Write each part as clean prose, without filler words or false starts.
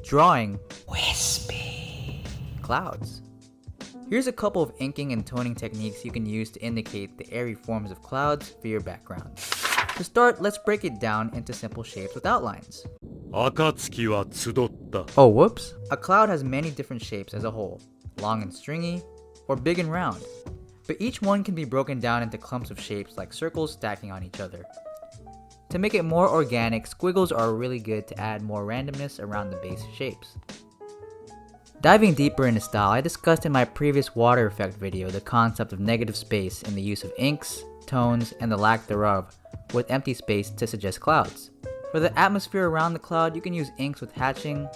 Drawing wispy clouds. Here's a couple of inking and toning techniques you can use to indicate the airy forms of clouds for your background. To start, let's break it down into simple shapes with outlines. Oh whoops! A cloud has many different shapes as a whole, long and stringy, or big and round. But each one can be broken down into clumps of shapes like circles stacking on each other. To make it more organic, squiggles are really good to add more randomness around the base shapes. Diving deeper into style, I discussed in my previous water effect video the concept of negative space in the use of inks, tones, and the lack thereof, with empty space to suggest clouds. For the atmosphere around the cloud, you can use inks with hatching,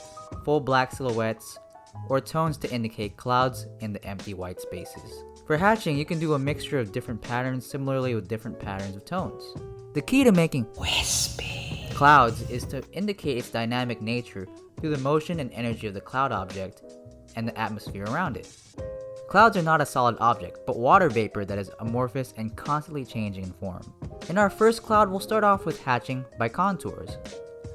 full black silhouettes, or tones to indicate clouds in the empty white spaces. For hatching, you can do a mixture of different patterns similarly with different patterns of tones. The key to making wispy clouds is to indicate its dynamic nature through the motion and energy of the cloud object and the atmosphere around it. Clouds are not a solid object, but water vapor that is amorphous and constantly changing in form. In our first cloud, we'll start off with hatching by contours.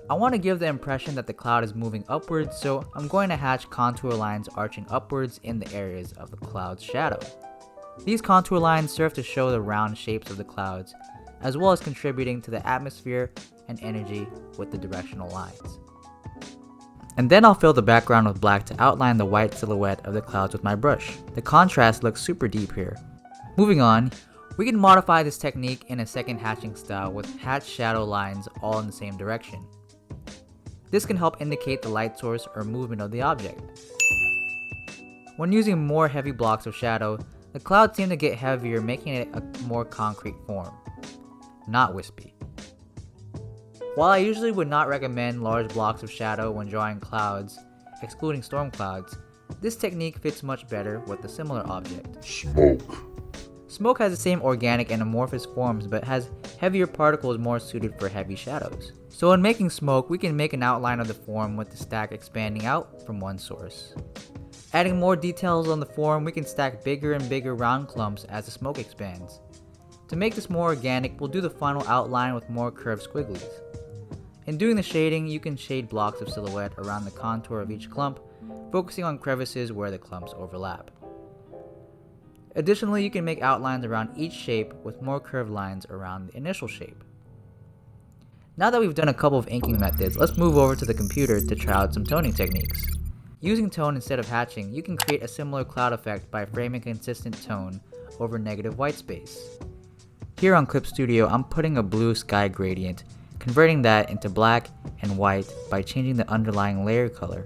I want to give the impression that the cloud is moving upwards, so I'm going to hatch contour lines arching upwards in the areas of the cloud's shadow. These contour lines serve to show the round shapes of the clouds, as well as contributing to the atmosphere and energy with the directional lines. And then I'll fill the background with black to outline the white silhouette of the clouds with my brush. The contrast looks super deep here. Moving on, we can modify this technique in a second hatching style with hatch shadow lines all in the same direction. This can help indicate the light source or movement of the object. When using more heavy blocks of shadow, the clouds seem to get heavier, making it a more concrete form, not wispy. While I usually would not recommend large blocks of shadow when drawing clouds, excluding storm clouds, this technique fits much better with a similar object. Smoke has the same organic and amorphous forms but has heavier particles more suited for heavy shadows. So in making smoke, we can make an outline of the form with the stack expanding out from one source. Adding more details on the form, we can stack bigger and bigger round clumps as the smoke expands. To make this more organic, we'll do the final outline with more curved squigglies. In doing the shading, you can shade blocks of silhouette around the contour of each clump, focusing on crevices where the clumps overlap. Additionally, you can make outlines around each shape with more curved lines around the initial shape. Now that we've done a couple of inking methods, let's move over to the computer to try out some toning techniques. Using tone instead of hatching, you can create a similar cloud effect by framing consistent tone over negative white space. Here on Clip Studio, I'm putting a blue sky gradient, converting that into black and white by changing the underlying layer color,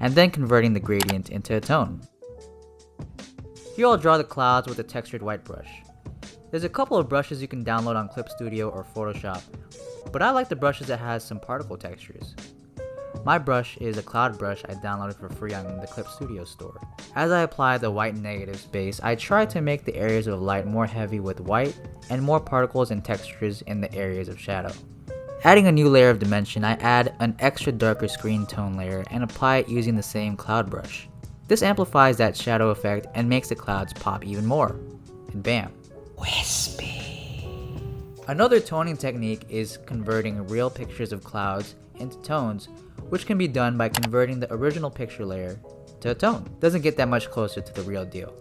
and then converting the gradient into a tone. Here I'll draw the clouds with a textured white brush. There's a couple of brushes you can download on Clip Studio or Photoshop, but I like the brushes that has some particle textures. My brush is a cloud brush I downloaded for free on the Clip Studio store. As I apply the white negative space, I try to make the areas of light more heavy with white and more particles and textures in the areas of shadow. Adding a new layer of dimension, I add an extra darker screen tone layer and apply it using the same cloud brush. This amplifies that shadow effect and makes the clouds pop even more. And bam! Wispy! Another toning technique is converting real pictures of clouds into tones, which can be done by converting the original picture layer to a tone. Doesn't get that much closer to the real deal.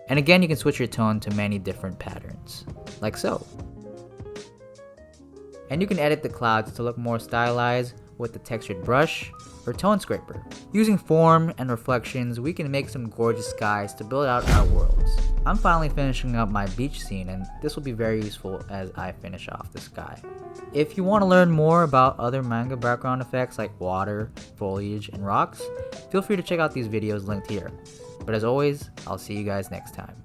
And again, you can switch your tone to many different patterns, like so. And you can edit the clouds to look more stylized with the textured brush or tone scraper. Using form and reflections, we can make some gorgeous skies to build out our worlds. I'm finally finishing up my beach scene, and this will be very useful as I finish off the sky. If you want to learn more about other manga background effects like water, foliage, and rocks, feel free to check out these videos linked here. But as always, I'll see you guys next time.